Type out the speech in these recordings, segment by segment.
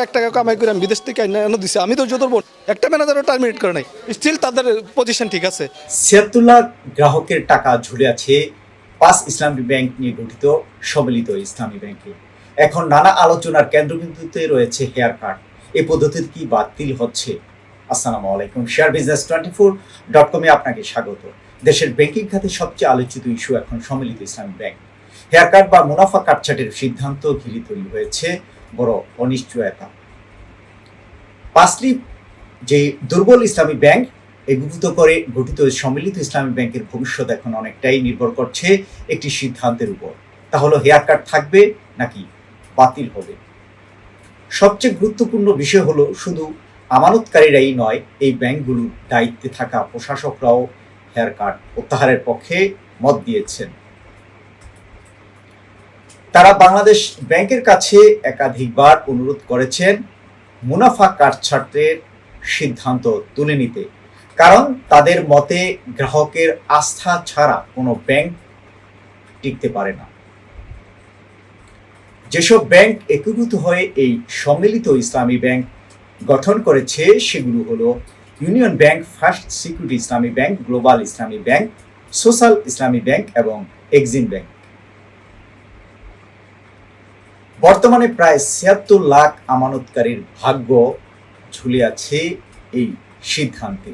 1 টাকা কামাই করে আমি বিদেশ থেকে এনে দিছি, আমি তো যত একটা ম্যানেজারও টার্মিনেট করে নাই, স্টিল তাদের পজিশন ঠিক আছে। ৭৬ লাখ গ্রাহকের টাকা ঝুলে আছে 5 ইসলামী ব্যাংক নিয়ে গঠিত সম্মিলিত ইসলামী ব্যাংকে। এখন নানা আলোচনার কেন্দ্রবিন্দুতে রয়েছে হেয়ার কাট। এই পদ্ধতি কি বাতিল হচ্ছে? আসসালামু আলাইকুম, শেয়ার বিজনেস 24.com-এ আপনাকে স্বাগত। দেশের ব্যাংকিং খাতে সবচেয়ে আলোচিত ইস্যু এখন সম্মিলিত ইসলামী ব্যাংক। হেয়ার কাট বা মুনাফা কাটছাটের সিদ্ধান্ত ঘিরে তৈরি হয়েছে বড় অনিশ্চয়তা। পাঁচটি যে দুর্বল ইসলামী ব্যাংক একীভূত করে গঠিত সম্মিলিত ইসলামী ব্যাংকের ভবিষ্যৎ এখন অনেকটাই নির্ভর করছে একটি সিদ্ধান্তের উপর। তা হলো হেয়ার কাট থাকবে নাকি বাতিল হবে। সবচেয়ে গুরুত্বপূর্ণ বিষয় হলো শুধু আমানতকারীরাই নয়, এই ব্যাংকগুলোর দায়িত্বে থাকা প্রশাসকরাও হেয়ার কাট প্রত্যাহারের পক্ষে মত দিয়েছেন। তারা বাংলাদেশ ব্যাংকের কাছে একাধিকবার অনুরোধ করেছেন মুনাফা কাটছাটের সিদ্ধান্ত তুলে নিতে, কারণ তাদের মতে গ্রাহকের আস্থা ছাড়া কোনো ব্যাংক টিকতে পারে না। যেসব ব্যাংক একীভূত হয়ে এই সম্মিলিত ইসলামী ব্যাংক গঠন করেছে সেগুলো হলো ইউনিয়ন ব্যাংক, ফার্স্ট সিকিউরিটি ইসলামী ব্যাংক, গ্লোবাল ইসলামী ব্যাংক, সোশ্যাল ইসলামী ব্যাংক এবং এক্সিম ব্যাংক। বর্তমানে প্রায় ৭৬ লাখ আমানতকারীর ভাগ্য ঝুলে আছে এই সিদ্ধান্তে।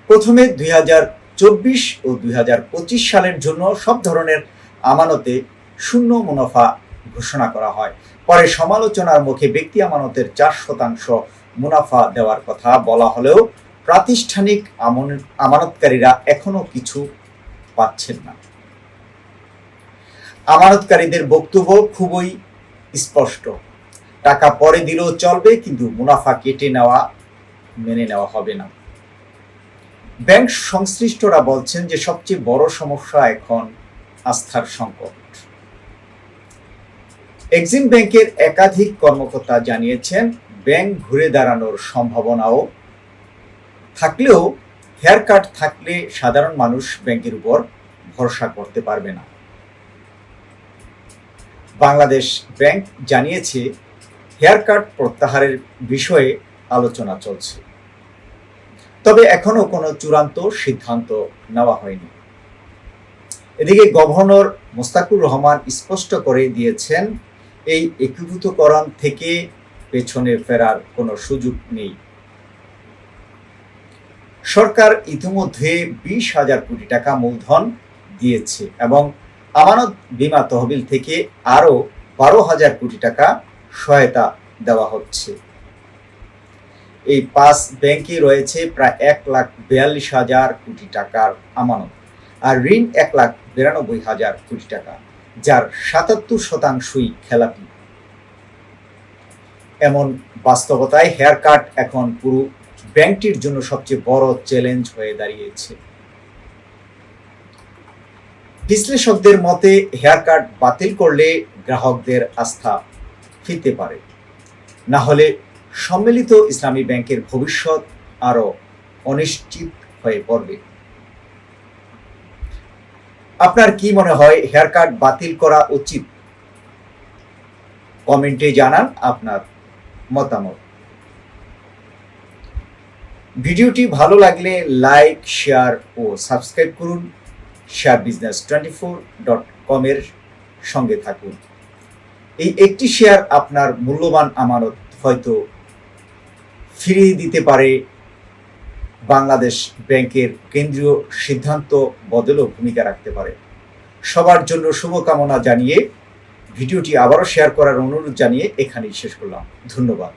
প্রথমে ২০২৪ ও ২০২৫ সালের জন্য সব ধরনের আমানতে শূন্য মুনাফা ঘোষণা করা হয়। পরে সমালোচনার মুখে ব্যক্তি আমানতের ৪% মুনাফা দেওয়ার কথা বলা হলেও প্রাতিষ্ঠানিক আমানতকারীরা এখনো কিছু পাচ্ছেন না। আমানতকারীদের বক্তব্য খুবই স্পষ্ট, টাকা পরে দিলেও চলবে, কিন্তু মুনাফা কেটে নেওয়া মেনে নেওয়া হবে না। ব্যাংক সংশ্লিষ্টরা বলছেন যে সবচেয়ে বড় সমস্যা এখন আস্থার সংকট। এক্সিম ব্যাংকের একাধিক কর্মকর্তা জানিয়েছেন ব্যাংক ঘুরে দাঁড়ানোর সম্ভাবনাও থাকলেও হেয়ার কাট থাকলে সাধারণ মানুষ ব্যাংকের উপর ভরসা করতে পারবে না। বাংলাদেশ ব্যাংক জানিয়েছে হেয়ার কাট প্রত্যাহারের বিষয়ে আলোচনা চলছে, তবে এখনো কোনো চূড়ান্ত সিদ্ধান্ত নেওয়া হয়নি। এদিকে গভর্নর মোস্তাকুর রহমান স্পষ্ট করে দিয়েছেন এই একীভূতকরণ থেকে পেছনে ফেরার কোনো সুযোগ নেই। সরকার ইতিমধ্যে ২০,০০০ কোটি টাকা মূলধন দিয়েছে এবং আমানত বীমা তহবিল থেকে আরও ১২,০০০ কোটি টাকা সহায়তা দেওয়া হচ্ছে। এই ৫ ব্যাংকে রয়েছে প্রায় ১,৪২,০০০ কোটি টাকার আমানত, আর ঋণ ১,৯২,০০০ কোটি টাকা, যার ৭৭%ই খেলাপি। এমন বাস্তবতায় হেয়ার কাট এখন পুরো ব্যাংকটির জন্য সবচেয়ে বড় চ্যালেঞ্জ হয়ে দাঁড়িয়েছে। বিশ্লেষকদের মতে হেয়ার কাট বাতিল করলে গ্রাহকদের আস্থা ফিরতে পারে, না হলে সম্মিলিত ইসলামী ব্যাংকের ভবিষ্যৎ আরো অনিশ্চিত হয়ে পড়বে। আপনার কি মনে হয়, হেয়ার কাট বাতিল করা উচিত? কমেন্টে জানান আপনার মতামত। ভিডিওটি ভালো লাগলে লাইক, শেয়ার ও সাবস্ক্রাইব করুন। শেয়ার বিজনেস 24.com-এর সঙ্গে থাকুন। এই একটি শেয়ার আপনার মূল্যবান আমানত হয়তো ফিরিয়ে দিতে পারে, বাংলাদেশ ব্যাংকের কেন্দ্রীয় সিদ্ধান্ত বদলেও ভূমিকা রাখতে পারে। সবার জন্য শুভকামনা জানিয়ে ভিডিওটি আবারও শেয়ার করার অনুরোধ জানিয়ে এখানেই শেষ করলাম। ধন্যবাদ।